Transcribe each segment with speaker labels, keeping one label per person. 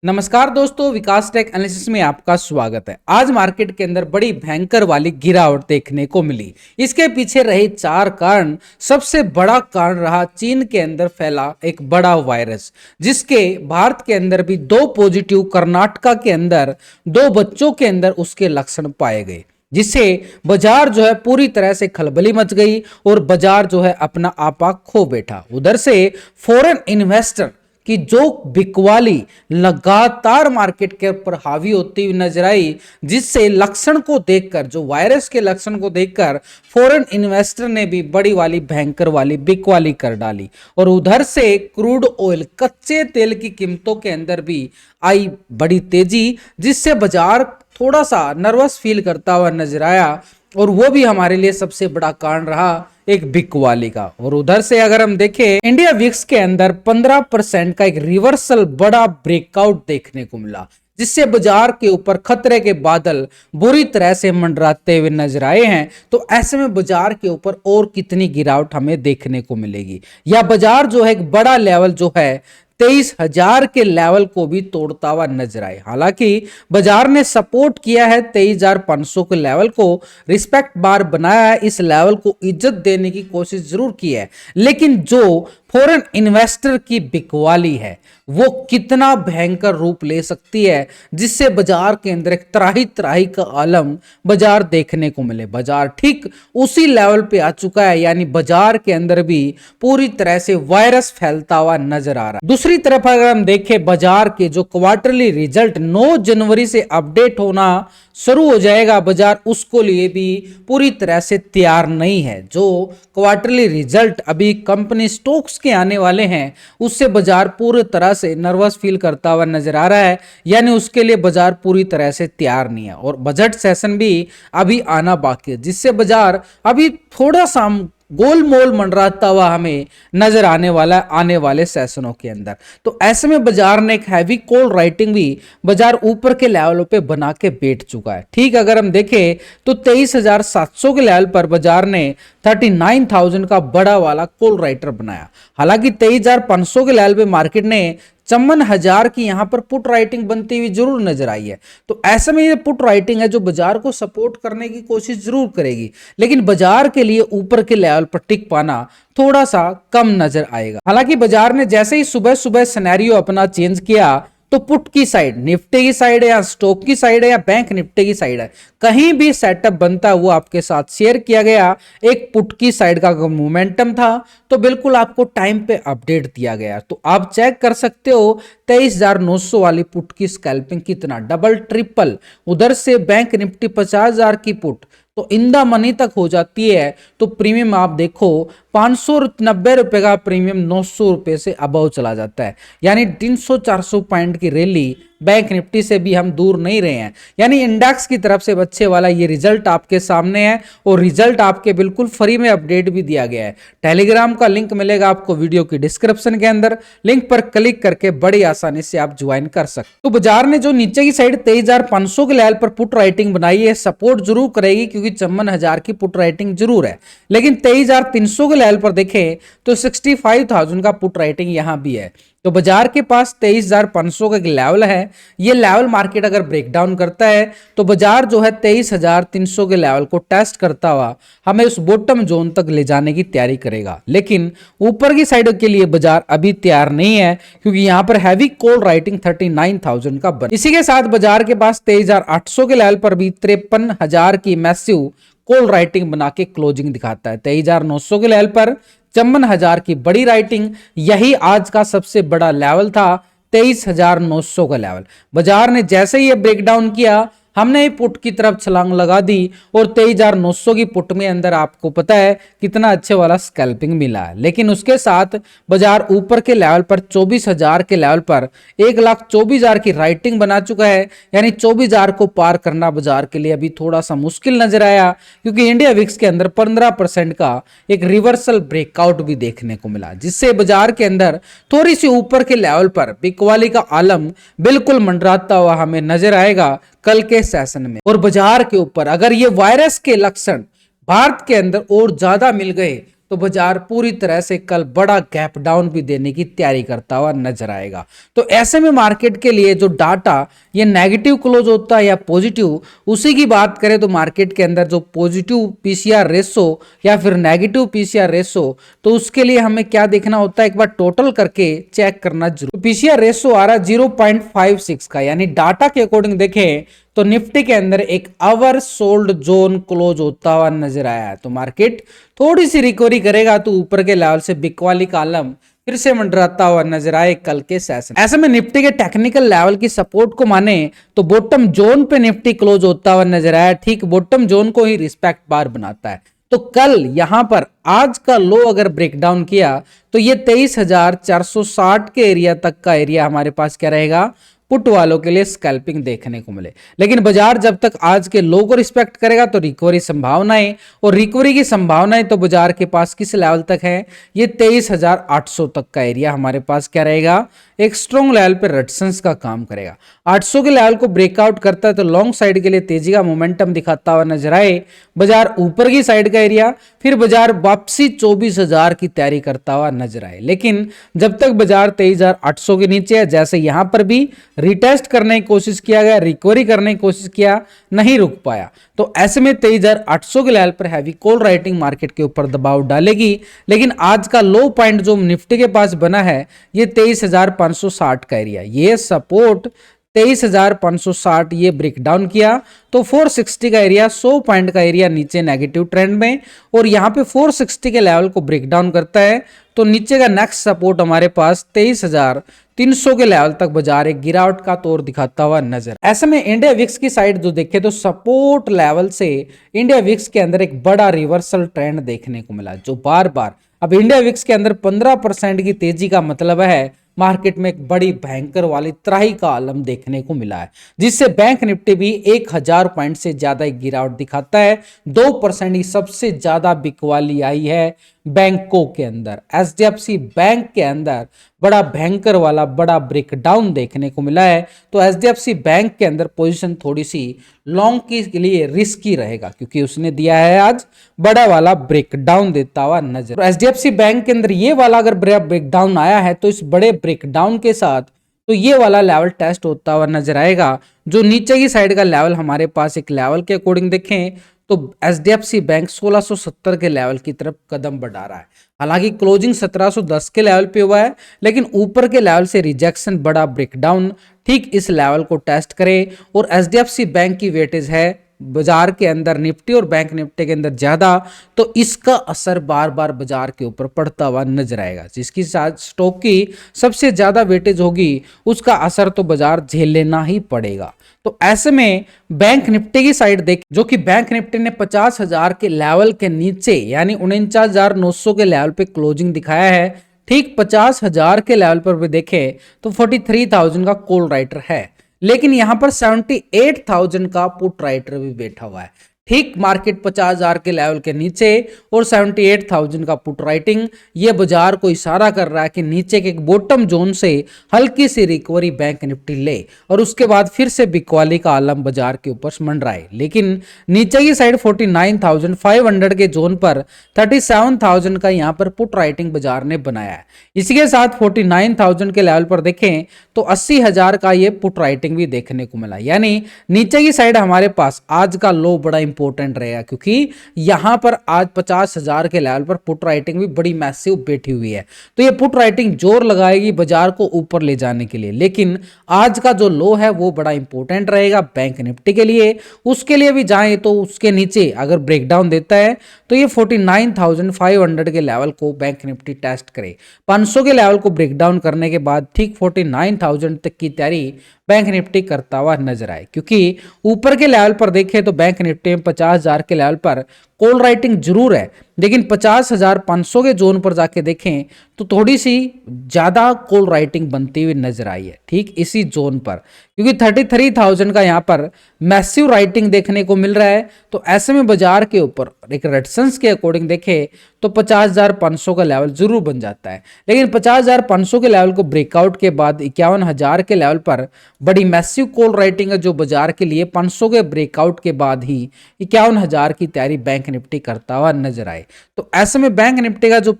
Speaker 1: नमस्कार दोस्तों, विकास take analysis में आपका स्वागत है। आज मार्केट के अंदर बड़ी भयंकर वाली गिरावट देखने को मिली। इसके पीछे रहे चार कारण। सबसे बड़ा कारण रहा चीन के अंदर फैला एक बड़ा वायरस, जिसके भारत के अंदर भी 2 पॉजिटिव, कर्नाटका के अंदर 2 बच्चों के अंदर उसके लक्षण पाए गए, जिससे बाजार जो है पूरी तरह से खलबली मच गई और बाजार जो है अपना आपा खो बैठा। उधर से फॉरेन इन्वेस्टर कि जो बिकवाली लगातार मार्केट के ऊपर हावी होती हुई नजर आई, जिससे लक्षण को देखकर, जो वायरस के लक्षण को देखकर फॉरेन इन्वेस्टर ने भी बड़ी वाली भयंकर वाली बिकवाली कर डाली। और उधर से क्रूड ऑयल, कच्चे तेल की कीमतों के अंदर भी आई बड़ी तेजी, जिससे बाजार थोड़ा सा नर्वस फील करता हुआ नजर आया। और वो भी हमारे लिए सबसे बड़ा कारण रहा एक बिकवाली का। और उधर से अगर हम देखें, इंडिया विक्स के अंदर 15% का एक रिवर्सल बड़ा ब्रेकआउट देखने को मिला, जिससे बाजार के ऊपर खतरे के बादल बुरी तरह से मंडराते हुए नजर आए हैं। तो ऐसे में बाजार के ऊपर और कितनी गिरावट हमें देखने को मिलेगी, या बाजार जो है एक बड़ा लेवल जो है 23,000 के लेवल को भी तोड़ता हुआ नजर आए। हालांकि बाजार ने सपोर्ट किया है 23,500 के लेवल को, रिस्पेक्ट बार बनाया है, इस लेवल को इज्जत देने की कोशिश जरूर की है। लेकिन जो फॉरेन इन्वेस्टर की बिकवाली है वो कितना भयंकर रूप ले सकती है, जिससे बाजार के अंदर एक त्राही त्राही का आलम बाजार देखने को मिले। बाजार ठीक उसी लेवल पे आ चुका है, यानी बाजार के अंदर भी पूरी तरह से वायरस फैलता हुआ नजर आ रहा है। दूसरी तरफ अगर हम देखें, बाजार के जो क्वार्टरली रिजल्ट 9 जनवरी से अपडेट होना शुरू हो जाएगा, बाजार उसको लिए भी पूरी तरह से तैयार नहीं है। जो क्वार्टरली रिजल्ट अभी कंपनी स्टॉक्स के आने वाले हैं, उससे बाजार पूरी तरह से नर्वस फील करता हुआ नजर आ रहा है, यानी उसके लिए बाजार पूरी तरह से तैयार नहीं है। और बजट सेशन भी अभी आना बाकी है, जिससे बाजार अभी थोड़ा सा गोलमोल मंडराता हुआ हमें नजर आने वाला आने वाले सेशनों के अंदर। तो ऐसे में बाजार ने एक हैवी कॉल राइटिंग भी बाजार ऊपर के लेवलों पे बना के बैठ चुका है। ठीक अगर हम देखें तो 23,700 के लेवल पर बाजार ने 39,000 का बड़ा वाला कॉल राइटर बनाया। हालांकि 23,500 के लेवल पे मार्केट ने 54,000 की यहां पर पुट राइटिंग बनती हुई जरूर नजर आई है। तो ऐसे में ये पुट राइटिंग है जो बाजार को सपोर्ट करने की कोशिश जरूर करेगी, लेकिन बाजार के लिए ऊपर के लेवल पर टिक पाना थोड़ा सा कम नजर आएगा। हालांकि बाजार ने जैसे ही सुबह सुबह सिनेरियो अपना चेंज किया, तो पुट की साइड, निफ्टी की साइड है या स्टॉक की साइड है या बैंक निफ्टी की साइड है, कहीं भी सेटअप बनता है वो आपके साथ शेयर किया गया। एक पुट की साइड का मोमेंटम था तो बिल्कुल आपको टाइम पे अपडेट दिया गया। तो आप चेक कर सकते हो 23,900 वाली पुट की स्कैल्पिंग कितना डबल ट्रिपल, उधर से बैंक निफ्टी 50,000 की पुट तो इन द मनी तक हो जाती है। तो प्रीमियम आप देखो 590 रुपए का प्रीमियम 900 रुपए से अबव चला जाता है, यानी 300-400 पॉइंट की रैली बैंक निफ्टी से भी हम दूर नहीं रहे हैं। यानी इंडेक्स की तरफ से बच्चे वाला ये रिजल्ट आपके सामने है, और रिजल्ट आपके बिल्कुल फ्री में अपडेट भी दिया गया है। टेलीग्राम का लिंक मिलेगा आपको वीडियो की डिस्क्रिप्शन के अंदर, लिंक पर क्लिक करके बड़ी आसानी से आप ज्वाइन कर सकते। तो बाजार ने जो नीचे की साइड 23,500 के लेवल पर पुट राइटिंग बनाई है, सपोर्ट जरूर करेगी, क्योंकि 54,000 की पुट राइटिंग जरूर है। लेकिन 23,300 के लेवल पर देखें तो 65,000 का पुट राइटिंग यहां भी है। तो बाजार के पास 23,500 का एक लेवल है। ये लेवल मार्केट अगर ब्रेकडाउन करता है तो बाजार जो है 23,300 के लेवल को टेस्ट करता हुआ हमें उस बॉटम जोन तक ले जाने की तैयारी करेगा। लेकिन ऊपर की साइड के लिए बाजार अभी तैयार नहीं है, क्योंकि यहां पर हैवी कॉल राइटिंग 39,000 का बन। इसी के साथ बाजार के पास 23,800 के लेवल पर भी 53,000 की मैसिव कॉल राइटिंग बना के क्लोजिंग दिखाता है। 23,900 के लेवल पर 54,000 की बड़ी राइटिंग, यही आज का सबसे बड़ा लेवल था 23,900 का लेवल। बाजार ने जैसे ही ये ब्रेकडाउन किया, हमने ही पुट की तरफ छलांग लगा दी, और 23,900 की पुट में अंदर आपको पता है कितना अच्छे वाला स्कैल्पिंग मिला है। लेकिन उसके साथ बाजार ऊपर के लेवल पर 24,000 के लेवल पर 1,24,000 की राइटिंग बना चुका है, यानी 24,000 को पार करना बाजार के लिए अभी थोड़ा सा मुश्किल नजर आया, क्योंकि इंडिया विक्स के अंदर 15% का एक रिवर्सल ब्रेकआउट भी देखने को मिला, जिससे बाजार के अंदर थोड़ी सी ऊपर के लेवल पर बिकवाली का आलम बिल्कुल मंडराता हुआ हमें नजर आएगा कल के सेशन में। और बाजार के ऊपर अगर ये वायरस के लक्षण भारत के अंदर और ज्यादा मिल गए तो बाजार पूरी तरह से कल बड़ा गैप डाउन भी देने की तैयारी करता हुआ नजर आएगा। तो ऐसे में मार्केट के लिए जो डाटा ये नेगेटिव क्लोज होता है या पॉजिटिव, उसी की बात करें तो मार्केट के अंदर जो पॉजिटिव पीसीआर रेशो या फिर नेगेटिव पीसीआर रेशो, तो उसके लिए हमें क्या देखना होता है, एक बार टोटल करके चेक करना जरूर। पीसीआर रेशो आ रहा है 0.56 का, यानी डाटा के अकॉर्डिंग देखें तो निफ्टी के अंदर एक अवर सोल्ड जोन क्लोज होता हुआ नजर आया है। तो मार्केट थोड़ी सी रिकवरी करेगा तो ऊपर के लेवल से बिकवाली कॉलम फिर से मंडराता हुआ नजर आए कल के सेशन। ऐसे में निफ्टी के टेक्निकल लेवल की सपोर्ट को माने तो बॉटम जोन पे निफ्टी क्लोज होता हुआ नजर आया, ठीक बॉटम जोन को ही रिस्पेक्ट बार बनाता है। तो कल यहां पर आज का लो अगर ब्रेकडाउन किया तो ये 23,460 के एरिया तक का एरिया हमारे पास क्या रहेगा, पुट वालों के लिए स्कैल्पिंग देखने को मिले। लेकिन बाजार जब तक आज के लो को रिस्पेक्ट करेगा तो रिकवरी संभावनाएं, और रिकवरी की संभावनाएं तो बाजार के पास किस लेवल तक है, ये 23,800 तक का एरिया हमारे पास क्या रहेगा, एक स्ट्रॉन्ग लेवल पे रेजिस्टेंस का काम करेगा। 800 के लेवल को ब्रेकआउट करता है तो लॉन्ग साइड के लिए तेजी का मोमेंटम दिखाता हुआ नजर आए। बाजार ऊपर की साइड का एरिया, फिर बाजार वापसी 24,000 की तैयारी करता हुआ नजर आए। लेकिन जब तक बाजार 23,800 के नीचे है, जैसे यहां पर भी रिटेस्ट करने की कोशिश किया गया, रिकवरी करने की कोशिश किया, नहीं रुक पाया, तो ऐसे में 23,800 के लेवल पर हैवी कॉल राइटिंग मार्केट के ऊपर दबाव डालेगी। लेकिन आज का लो पॉइंट जो निफ्टी के पास बना है ये 23,560 का एरिया, ये सपोर्ट 23,560 ये ब्रेक डाउन किया तो 460 का एरिया, 100 पॉइंट का एरिया नीचे नेगेटिव ट्रेंड में, और यहां पे 460 के लेवल को ब्रेक डाउन करता है तो नीचे का नेक्स्ट सपोर्ट हमारे पास 23,300 के लेवल तक बाजार एक गिरावट का तौर दिखाता हुआ नजर। ऐसे में इंडिया विक्स की साइड जो देखे तो सपोर्ट लेवल से इंडिया विक्स के अंदर एक बड़ा रिवर्सल ट्रेंड देखने को मिला, जो बार बार अब इंडिया विक्स के अंदर 15% की तेजी का मतलब है मार्केट में एक बड़ी भयंकर वाली त्राही का आलम देखने को मिला है, जिससे बैंक निफ्टी भी 1,000 पॉइंट से ज्यादा गिरावट दिखाता है। 2% ही सबसे ज्यादा बिकवाली आई है बैंकों के अंदर। एचडीएफसी बैंक के अंदर बड़ा भयंकर वाला बड़ा ब्रेकडाउन देखने को मिला है। तो एचडीएफसी बैंक के अंदर पोजीशन थोड़ी सी लॉन्ग के लिए रिस्की रहेगा, क्योंकि उसने दिया है आज बड़ा वाला ब्रेकडाउन देता हुआ नजर। तो एचडीएफसी बैंक के अंदर ये वाला अगर ब्रेकडाउन आया है तो इस बड़े ब्रेकडाउन के साथ तो ये वाला लेवल टेस्ट होता हुआ नजर आएगा। जो नीचे की साइड का लेवल हमारे पास एक लेवल के अकॉर्डिंग देखें तो एचडीएफसी बैंक 1670 के लेवल की तरफ कदम बढ़ा रहा है। हालांकि क्लोजिंग 1710 के लेवल पे हुआ है, लेकिन ऊपर के लेवल से रिजेक्शन बड़ा ब्रेकडाउन ठीक इस लेवल को टेस्ट करे, और एचडीएफसी बैंक की वेटेज है बाजार के अंदर निफ्टी और बैंक निफ्टी के अंदर ज्यादा, तो इसका असर बार बार बाजार के ऊपर पड़ता हुआ नजर आएगा। जिसकी स्टॉक की सबसे ज्यादा वेटेज होगी उसका असर तो बाजार झेल लेना ही पड़ेगा। तो ऐसे में बैंक निफ्टी की साइड देख, जो कि बैंक निफ्टी ने 50,000 के लेवल के नीचे यानी 49,900 के लेवल पे क्लोजिंग दिखाया है, ठीक 50,000 के लेवल पर भी देखे तो 43,000 का कॉल राइटर है, लेकिन यहां पर 78,000 का पुट राइटर भी बैठा हुआ है। ठीक मार्केट 50,000 के लेवल के नीचे और 78,000 का पुट राइटिंग, ये बाजार को इशारा कर रहा है कि नीचे के एक बॉटम जोन से हल्की सी रिकवरी बैंक निफ्टी ले और उसके बाद फिर से बिकवाली का आलम बाजार के ऊपर मंडराए। लेकिन नीचे की साइड 49,500 के जोन पर 37,000 का यहां पर पुट राइटिंग बाजार ने बनाया है। इसी के साथ 49,000 के लेवल पर देखें तो 80,000 का ये पुट राइटिंग भी देखने को मिला। यानी नीचे की साइड हमारे पास आज का लो बड़ा इंपॉर्टेंट रहेगा, क्योंकि यहां पर आज 50,000 के लेवल पर पुट राइटिंग भी बड़ी मैसिव बैठी हुई है। तो ये पुट राइटिंग जोर लगाएगी बाजार को ऊपर ले जाने के लिए। लेकिन आज का जो लो है वो बड़ा इंपॉर्टेंट रहेगा बैंक निफ्टी के लिए। उसके लिए भी जाए तो उसके नीचे अगर ब्रेकडाउन देता है तो ये 49,500 के लेवल को बैंक निफ्टी टेस्ट करे। 500 के लेवल को ब्रेकडाउन करने के बाद ठीक 49,000 तक की तैयारी बैंक निफ्टी करता हुआ नजर आए, क्योंकि ऊपर के लेवल पर देखें तो बैंक निफ्टी में 50,000 के लेवल पर कॉल राइटिंग जरूर है, लेकिन 50,500 के जोन पर जाके देखें तो थोड़ी सी ज्यादा कॉल राइटिंग बनती हुई नजर आई है ठीक इसी जोन पर, क्योंकि 33,000 का यहाँ पर मैसिव राइटिंग देखने को मिल रहा है। तो ऐसे में बाजार के ऊपर एक रेजिस्टेंस के अकॉर्डिंग देखें तो 50,500 का लेवल जरूर बन जाता है, लेकिन 50,500 के लेवल को ब्रेकआउट के बाद 51,000 के लेवल पर बड़ी मैसिव कॉल राइटिंग है, जो बाजार के लिए 500 के ब्रेकआउट के बाद ही 51,000 की तैयारी बैंक निफ्टी करता हुआ नजर आए। तो ऐसे में बैंक निफ्टी का जो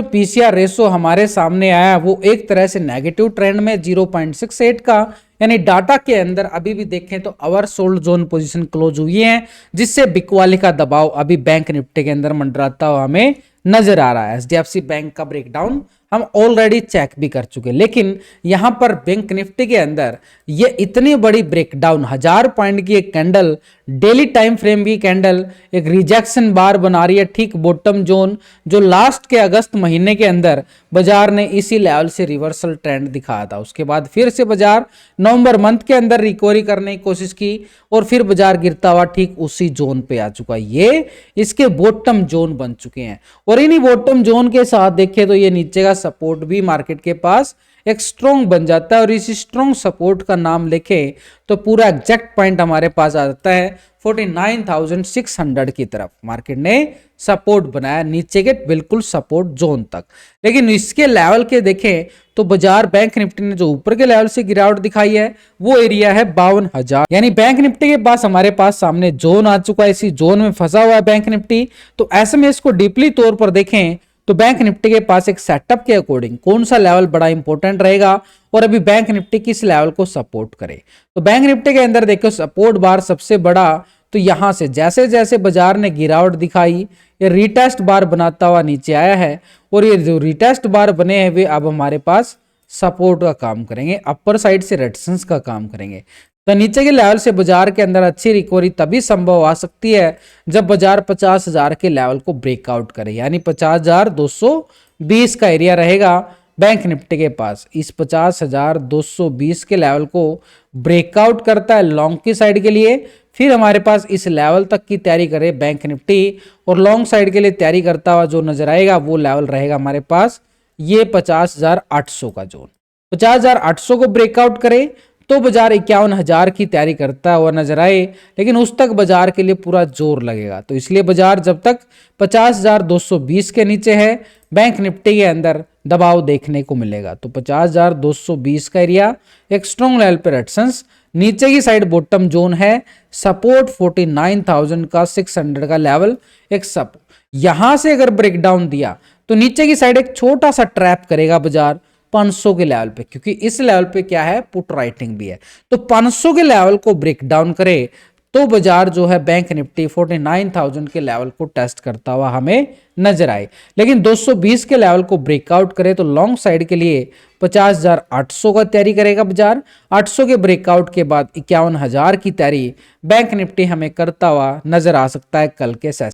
Speaker 1: पीसीआर रेशो हमारे सामने आया वो एक तरह से नेगेटिव ट्रेंड में 0.68 का, यानी डाटा के अंदर अभी भी देखें तो over sold zone position close हुई है, जिससे बिकवाली का दबाव अभी बैंक निफ्टी के अंदर मंडराता हुआ हमें नजर आ रहा है। एचडीएफसी बैंक का ब्रेकडाउन हम ऑलरेडी चेक भी कर चुके, लेकिन यहां पर बैंक निफ्टी के अंदर ये इतनी बड़ी ब्रेकडाउन 1000 पॉइंट की एक कैंडल, डेली टाइम फ्रेम की कैंडल एक रिजेक्शन बार बना रही है, ठीक बॉटम जोन जो लास्ट के अगस्त महीने के अंदर बाजार ने इसी लेवल से रिवर्सल ट्रेंड दिखाया था। उसके बाद फिर से बाजार नवंबर मंथ के अंदर रिकवरी करने की कोशिश की और फिर बाजार गिरता हुआ ठीक उसी जोन पे आ चुका है। ये इसके बॉटम जोन बन चुके हैं और इन्हीं बॉटम जोन के साथ देखें तो ये नीचे का सपोर्ट भी मार्केट के पास एक स्ट्रॉन्ग बन जाता है और इसी स्ट्रॉन्ग सपोर्ट का नाम लिखें तो पूरा एग्जैक्ट पॉइंट हमारे पास आ जाता है 49,600 की तरफ। मार्केट ने सपोर्ट बनाया नीचे के बिल्कुल सपोर्ट जोन तक, लेकिन इसके लेवल के देखें तो बाजार बैंक निफ्टी ने जो ऊपर के लेवल से गिरावट दिखाई है वो एरिया है 52,000, यानी बैंक निफ्टी के पास हमारे पास सामने जोन आ चुका है, इसी जोन में फंसा हुआ है बैंक निफ्टी। तो ऐसे में इसको डीपली तौर पर देखें तो बैंक निफ्टी के पास एक सेटअप के अकॉर्डिंग कौन सा लेवल बड़ा इंपॉर्टेंट रहेगा और अभी बैंक निफ्टी किस लेवल को सपोर्ट करे। तो बैंक निफ्टी के अंदर देखो सपोर्ट बार सबसे बड़ा, तो यहां से जैसे जैसे बाजार ने गिरावट दिखाई ये रिटेस्ट बार बनाता हुआ नीचे आया है और ये जो रिटेस्ट बार बने हैं वे अब हमारे पास सपोर्ट का काम करेंगे, अपर साइड से रेजिस्टेंस का काम करेंगे। तो नीचे के लेवल से बाजार के अंदर अच्छी रिकवरी तभी संभव आ सकती है जब बाजार 50,000 के लेवल को ब्रेकआउट करे, यानी 50,220 का एरिया रहेगा बैंक निफ्टी के पास। इस 50,220 के लेवल को ब्रेकआउट करता है लॉन्ग की साइड के लिए, फिर हमारे पास इस लेवल तक की तैयारी करे बैंक निफ्टी और लॉन्ग साइड के लिए तैयारी करता हुआ जो नजर आएगा वो लेवल रहेगा हमारे पास ये 50,800 का जोन। 50,800 को ब्रेकआउट करे तो बाजार 51,000 की तैयारी करता हुआ नजर आए, लेकिन उस तक बाजार के लिए पूरा जोर लगेगा। तो इसलिए बाजार जब तक 50,220 के नीचे है बैंक निफ्टी के अंदर दबाव देखने को मिलेगा। तो 50,220 का एरिया एक स्ट्रॉन्ग लेवल पर रेजिस्टेंस, नीचे की साइड बॉटम जोन है, सपोर्ट 49,600 का लेवल एक सपोर्ट। यहां से अगर ब्रेकडाउन दिया तो नीचे की साइड एक छोटा सा ट्रैप करेगा बाजार 500 के लेवल पे, क्योंकि इस लेवल पे क्या है पुट राइटिंग भी है। तो 500 के लेवल को ब्रेक डाउन करे तो बाजार जो है बैंक निफ्टी 49,000 के लेवल को टेस्ट करता हुआ हमें नजर आए, लेकिन 220 के लेवल को ब्रेकआउट करे तो लॉन्ग साइड के लिए 50,800 का तैयारी करेगा बाजार। 800 के ब्रेकआउट के बाद 51,000 की तैयारी बैंक निफ्टी हमें करता हुआ नजर आ सकता है कल के सेशन।